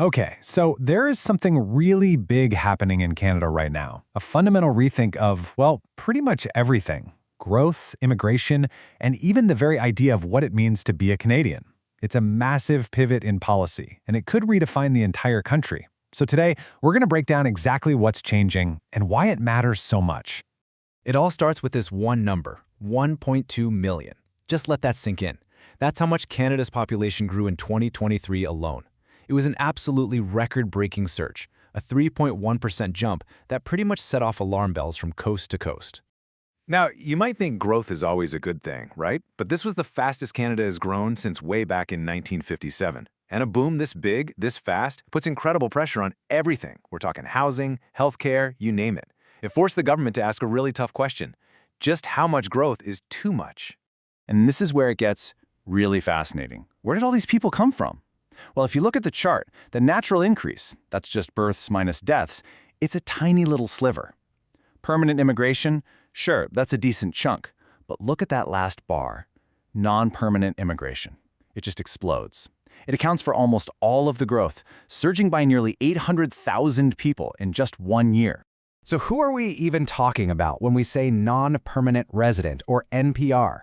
Okay, so there is something really big happening in Canada right now. A fundamental rethink of, well, pretty much everything. Growth, immigration, and even the very idea of what it means to be a Canadian. It's a massive pivot in policy, and it could redefine the entire country. So today, we're going to break down exactly what's changing and why it matters so much. It all starts with this one number, 1.2 million. Just let that sink in. That's how much Canada's population grew in 2023 alone. It was an absolutely record-breaking surge, a 3.1% jump that pretty much set off alarm bells from coast to coast. Now, you might think growth is always a good thing, right? But this was the fastest Canada has grown since way back in 1957. And a boom this big, this fast, puts incredible pressure on everything. We're talking housing, healthcare, you name it. It forced the government to ask a really tough question. Just how much growth is too much? And this is where it gets really fascinating. Where did all these people come from? Well, if you look at the chart, the natural increase, that's just births minus deaths, it's a tiny little sliver. Permanent immigration, sure, that's a decent chunk. But look at that last bar, non-permanent immigration. It just explodes. It accounts for almost all of the growth, surging by nearly 800,000 people in just 1 year. So who are we even talking about when we say non-permanent resident, or NPR?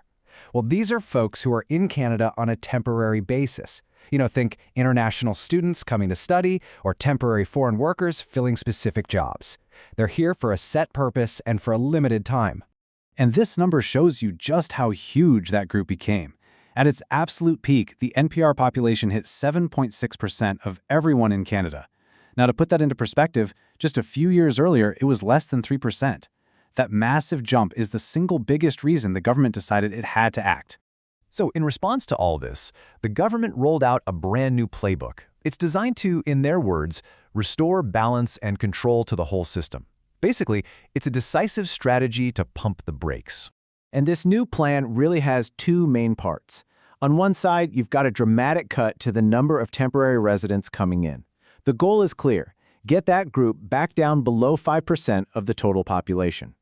Well, these are folks who are in Canada on a temporary basis. Think international students coming to study or temporary foreign workers filling specific jobs. They're here for a set purpose and for a limited time. And this number shows you just how huge that group became. At its absolute peak, the NPR population hit 7.6% of everyone in Canada. Now, to put that into perspective, just a few years earlier, it was less than 3%. That massive jump is the single biggest reason the government decided it had to act. So in response to all this, the government rolled out a brand new playbook. It's designed to, in their words, restore balance and control to the whole system. Basically, it's a decisive strategy to pump the brakes. And this new plan really has two main parts. On one side, you've got a dramatic cut to the number of temporary residents coming in. The goal is clear: get that group back down below 5% of the total population.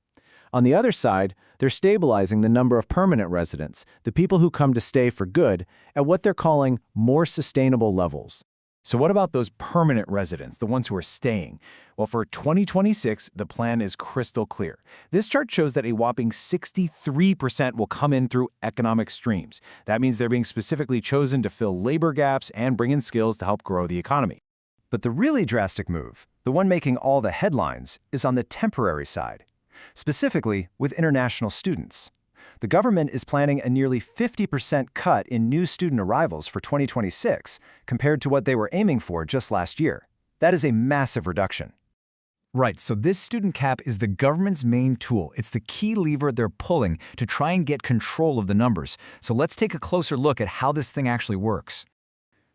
On the other side, they're stabilizing the number of permanent residents, the people who come to stay for good, at what they're calling more sustainable levels. So what about those permanent residents, the ones who are staying? Well, for 2026, the plan is crystal clear. This chart shows that a whopping 63% will come in through economic streams. That means they're being specifically chosen to fill labor gaps and bring in skills to help grow the economy. But the really drastic move, the one making all the headlines, is on the temporary side. Specifically, with international students. The government is planning a nearly 50% cut in new student arrivals for 2026 compared to what they were aiming for just last year. That is a massive reduction. Right, so this student cap is the government's main tool. It's the key lever they're pulling to try and get control of the numbers. So let's take a closer look at how this thing actually works.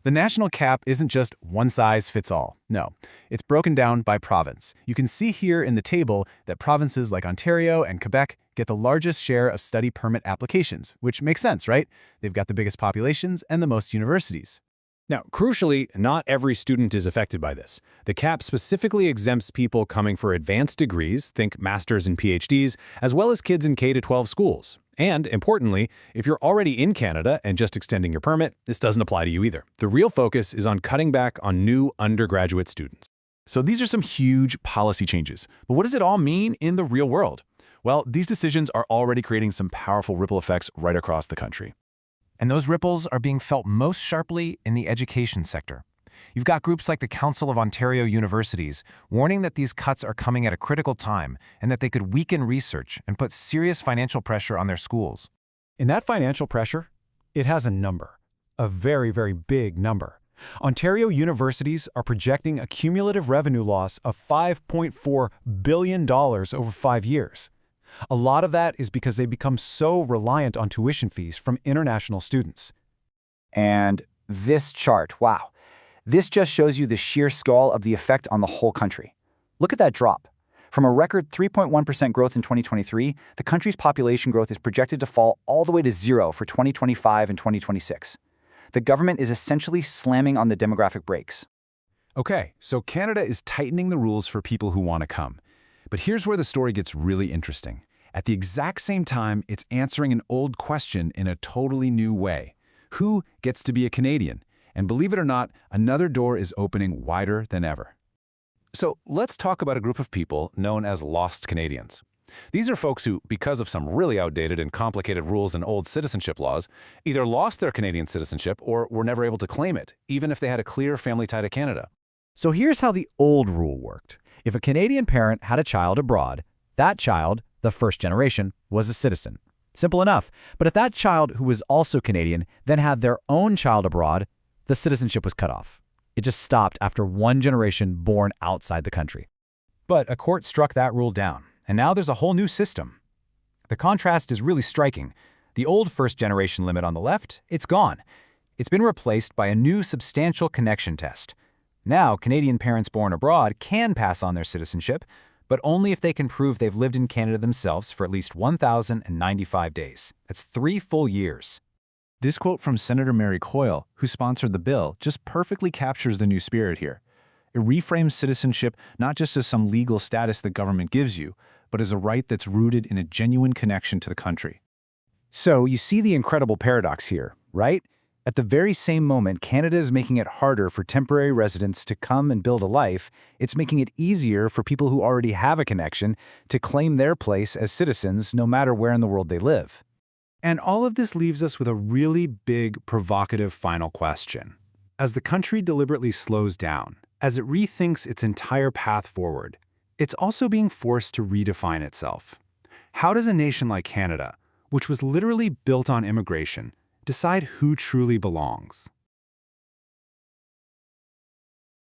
The national cap isn't just one size fits all. No, it's broken down by province. You can see here in the table that provinces like Ontario and Quebec get the largest share of study permit applications, which makes sense, right? They've got the biggest populations and the most universities. Now, crucially, not every student is affected by this. The cap specifically exempts people coming for advanced degrees, think masters and PhDs, as well as kids in K-12 schools. And, importantly, if you're already in Canada and just extending your permit, this doesn't apply to you either. The real focus is on cutting back on new undergraduate students. So these are some huge policy changes. But what does it all mean in the real world? Well, these decisions are already creating some powerful ripple effects right across the country. And those ripples are being felt most sharply in the education sector. You've got groups like the Council of Ontario Universities warning that these cuts are coming at a critical time and that they could weaken research and put serious financial pressure on their schools. And that financial pressure, it has a number, a very, very big number. Ontario universities are projecting a cumulative revenue loss of $5.4 billion over 5 years. A lot of that is because they become so reliant on tuition fees from international students. And this chart, wow. This just shows you the sheer scale of the effect on the whole country. Look at that drop. From a record 3.1% growth in 2023, the country's population growth is projected to fall all the way to zero for 2025 and 2026. The government is essentially slamming on the demographic brakes. Okay, so Canada is tightening the rules for people who want to come. But here's where the story gets really interesting. At the exact same time, it's answering an old question in a totally new way. Who gets to be a Canadian? And believe it or not, another door is opening wider than ever. So let's talk about a group of people known as lost Canadians. These are folks who, because of some really outdated and complicated rules and old citizenship laws, either lost their Canadian citizenship or were never able to claim it, even if they had a clear family tie to Canada. So here's how the old rule worked. If a Canadian parent had a child abroad, that child, the first generation, was a citizen. Simple enough. But if that child, who was also Canadian, then had their own child abroad, the citizenship was cut off. It just stopped after one generation born outside the country. But a court struck that rule down, and now there's a whole new system. The contrast is really striking. The old first-generation limit on the left, it's gone. It's been replaced by a new substantial connection test. Now, Canadian parents born abroad can pass on their citizenship, but only if they can prove they've lived in Canada themselves for at least 1,095 days. That's 3 full years. This quote from Senator Mary Coyle, who sponsored the bill, just perfectly captures the new spirit here. It reframes citizenship not just as some legal status the government gives you, but as a right that's rooted in a genuine connection to the country. So you see the incredible paradox here, right? At the very same moment Canada is making it harder for temporary residents to come and build a life, it's making it easier for people who already have a connection to claim their place as citizens no matter where in the world they live. And all of this leaves us with a really big, provocative final question. As the country deliberately slows down, as it rethinks its entire path forward, it's also being forced to redefine itself. How does a nation like Canada, which was literally built on immigration, decide who truly belongs?